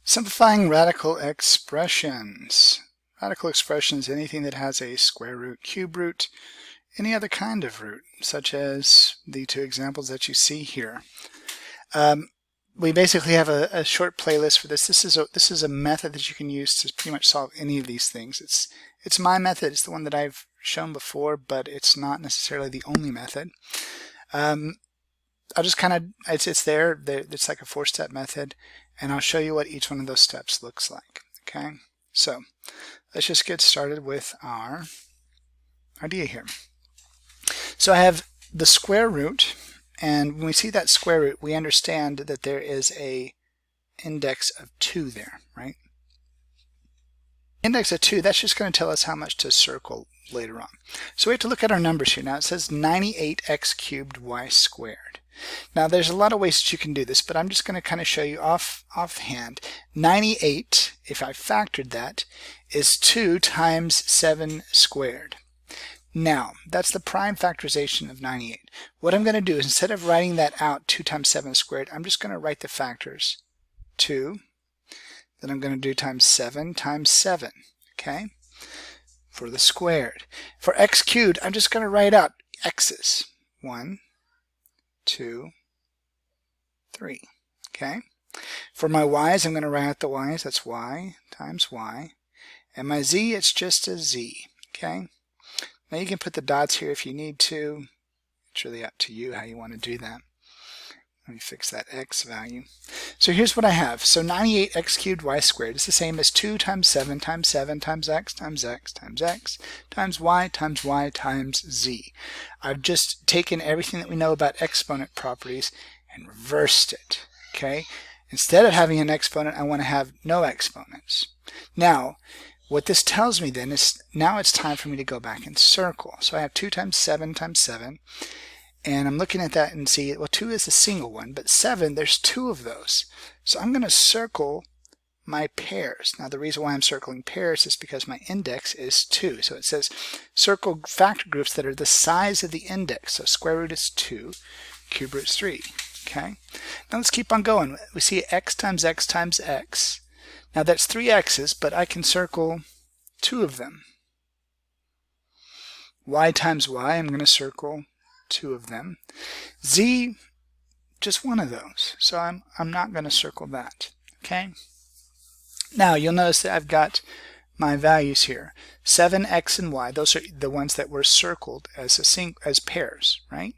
Simplifying radical expressions. Radical expressions, anything that has a square root, cube root, any other kind of root, such as the two examples that you see here. We basically have a short playlist for this. This is a method that you can use to pretty much solve any of these things. It's my method. It's the one that I've shown before, but it's not necessarily the only method. I'll just kind of, it's there. It's like a 4-step method, and I'll show you what each one of those steps looks like. Okay, so let's just get started with our idea here. So I have the square root, and when we see that square root, we understand that there is a index of 2 there, right? Index of 2, that's just going to tell us how much to circle later on. So we have to look at our numbers here. Now it says 98x cubed y squared. Now there's a lot of ways that you can do this, but I'm just going to kind of show you offhand. 98, if I factored that, is 2 times 7 squared. Now, that's the prime factorization of 98. What I'm going to do is, instead of writing that out 2 times 7 squared, I'm just going to write the factors. 2, then I'm going to do times 7 times 7, okay, for the squared. For x cubed, I'm just going to write out x's. 1, 2, 3, okay. For my y's, I'm going to write out the y's. That's y times y. And my z, it's just a z, okay. Now you can put the dots here if you need to. It's really up to you how you want to do that. Let me fix that x value. So here's what I have. So 98x cubed y squared is the same as 2 times 7 times 7 times x times x times x times y times z. I've just taken everything that we know about exponent properties and reversed it. Okay? Instead of having an exponent, I want to have no exponents. Now, what this tells me then is now it's time for me to go back and circle. So I have 2 times 7 times 7. And I'm looking at that and see, well, 2 is a single one, but 7, there's 2 of those. So I'm going to circle my pairs. Now the reason why I'm circling pairs is because my index is 2. So it says circle factor groups that are the size of the index. So square root is 2, cube root is 3. Okay. Now let's keep on going. We see x times x times x. Now that's 3 x's, but I can circle 2 of them. Y times y, I'm going to circle 2 of them. Z, just 1 of those. So I'm not going to circle that. Okay. Now you'll notice that I've got my values here. 7, x, and y. Those are the ones that were circled as pairs, right?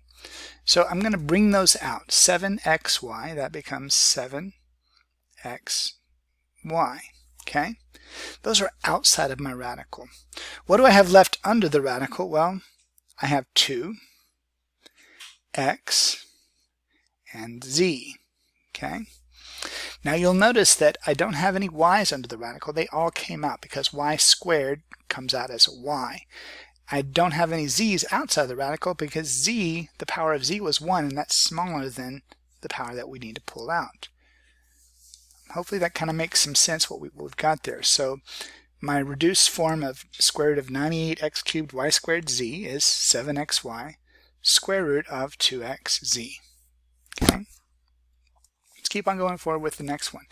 So I'm going to bring those out. 7xy, that becomes 7x y. Okay, those are outside of my radical. What do I have left under the radical? Well, I have 2 x and z. Okay, now you'll notice that I don't have any y's under the radical. They all came out because y squared comes out as a y. I don't have any z's outside the radical because z, the power of z was 1, and that's smaller than the power that we need to pull out. Hopefully that kind of makes some sense what we've got there. So my reduced form of square root of 98x cubed y squared z is 7xy square root of 2xz. Okay. Let's keep on going forward with the next one.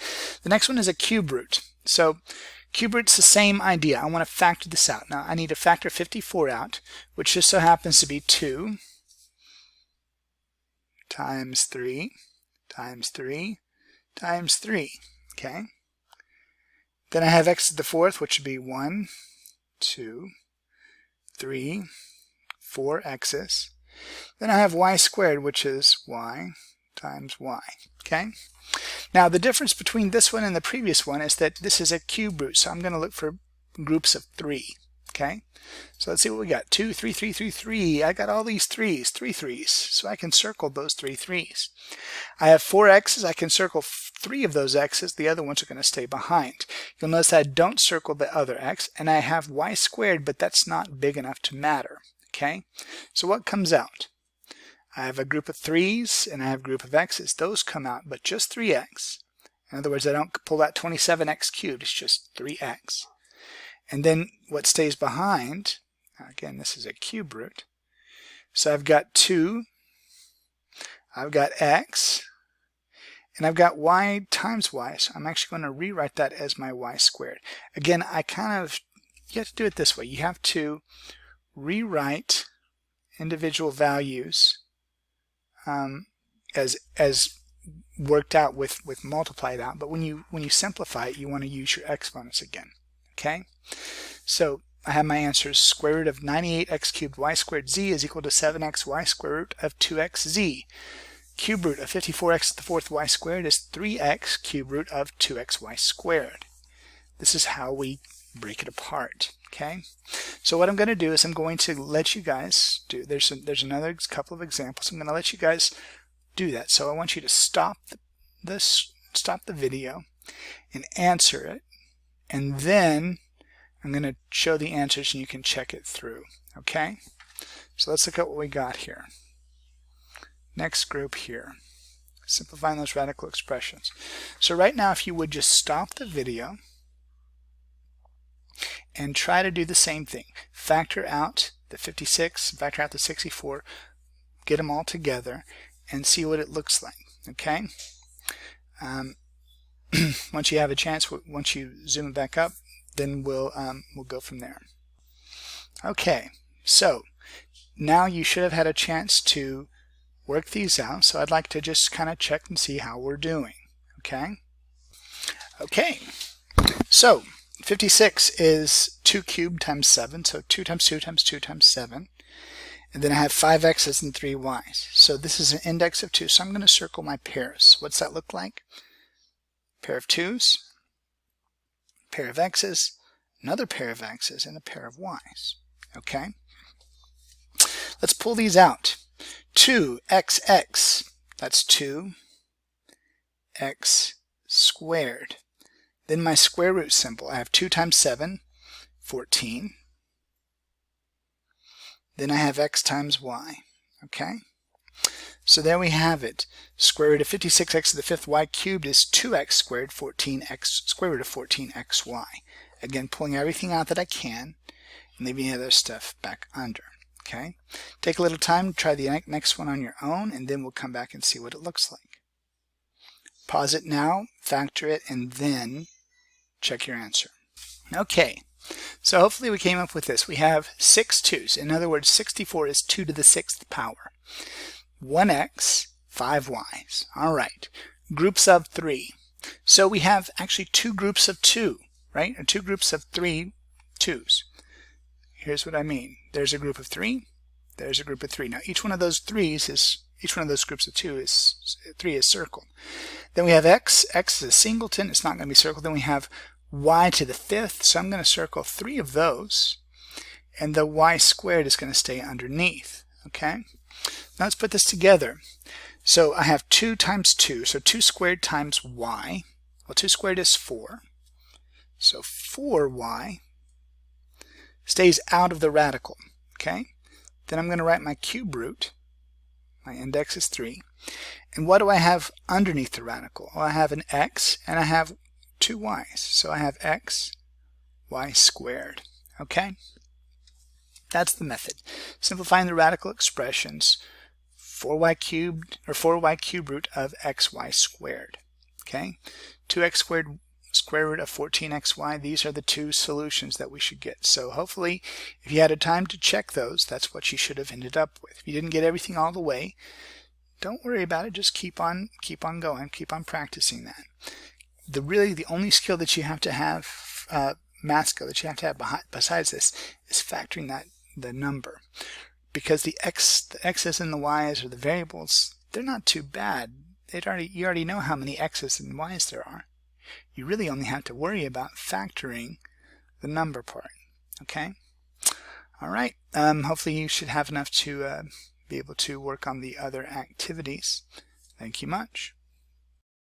The next one is a cube root. So cube root's the same idea. I want to factor this out. Now I need to factor 54 out, which just so happens to be 2 times 3 times 3 times 3. Okay. Then I have x to the 4th, which would be 1, 2, 3, 4 x's. Then I have y squared, which is y times y. Okay. Now the difference between this one and the previous one is that this is a cube root, so I'm going to look for groups of 3. Okay. So let's see what we got. 2, 3, 3, 3, 3. I got all these 3's, 3 3's. So I can circle those 3 3's. I have 4 x's. I can circle 3 of those x's. The other ones are going to stay behind. You'll notice that I don't circle the other x, and I have y squared, but that's not big enough to matter. Okay. So what comes out? I have a group of 3's and I have a group of x's. Those come out, but just 3x. In other words, I don't pull that 27x cubed. It's just 3x. And then what stays behind, again, this is a cube root. So I've got 2, I've got x, And I've got y times y, so I'm actually going to rewrite that as my y squared. Again, you have to do it this way. You have to rewrite individual values as worked out with multiplied out, but when you simplify it, you want to use your exponents again. Okay, so I have my answers. Square root of 98x cubed y squared z is equal to 7xy square root of 2xz. Cube root of 54x to the fourth y squared is 3x cube root of 2xy squared. This is how we break it apart. Okay, so what I'm going to do is I'm going to let you guys do. There's another couple of examples. I'm going to let you guys do that. So I want you to stop the video and answer it, and then I'm going to show the answers and you can check it through. Okay, so let's look at what we got here. Next group here, simplifying those radical expressions. So right now, if you would just stop the video and try to do the same thing. Factor out the 56, factor out the 64, get them all together and see what it looks like. Okay, once you have a chance, once you zoom it back up, then we'll go from there. Okay, so now you should have had a chance to work these out, so I'd like to just kind of check and see how we're doing. Okay, so 56 is 2 cubed times 7, so 2 times 2 times 2 times 7. And then I have 5 x's and 3 y's. So this is an index of 2, so I'm going to circle my pairs. What's that look like? Pair of 2's, pair of x's, another pair of x's, and a pair of y's. Okay? Let's pull these out. 2xx, that's 2x squared. Then my square root symbol. I have 2 times 7, 14. Then I have x times y. Okay? So there we have it. Square root of 56x to the fifth y cubed is 2x squared, 14x, square root of 14xy. Again, pulling everything out that I can and leaving the other stuff back under. Okay? Take a little time to try the next one on your own, and then we'll come back and see what it looks like. Pause it now, factor it, and then check your answer. Okay, so hopefully we came up with this. We have 6 2's. In other words, 64 is 2 to the 6th power. 1x, 5 y's. All right, groups of 3. So we have actually 2 groups of 2, right? Or 2 groups of 3 2's. Here's what I mean. There's a group of 3. There's a group of 3. Now each one of those 3's is, each one of those groups of 3 is circled. Then we have x. X is a singleton. It's not going to be circled. Then we have y to the 5th. So I'm going to circle 3 of those. And the y squared is going to stay underneath. Okay? Now let's put this together. So I have 2 times 2. So 2 squared times y. Well, 2 squared is 4. So 4y stays out of the radical. Okay? Then I'm going to write my cube root. My index is 3. And what do I have underneath the radical? Well, I have an x and I have 2 y's. So I have x, y squared. Okay? That's the method. Simplifying the radical expressions, 4y cubed, or 4y cube root of xy squared. Okay? 2x squared square root of 14xy. These are the 2 solutions that we should get. So hopefully, if you had a time to check those, that's what you should have ended up with. If you didn't get everything all the way, don't worry about it. Just keep on going. Keep on practicing that. The only skill that you have to have, math skill that you have to have besides this, is factoring the number, because the x's and the y's, or the variables, they're not too bad. You already know how many x's and y's there are. You really only have to worry about factoring the number part. Okay? All right. Hopefully you should have enough to be able to work on the other activities. Thank you much.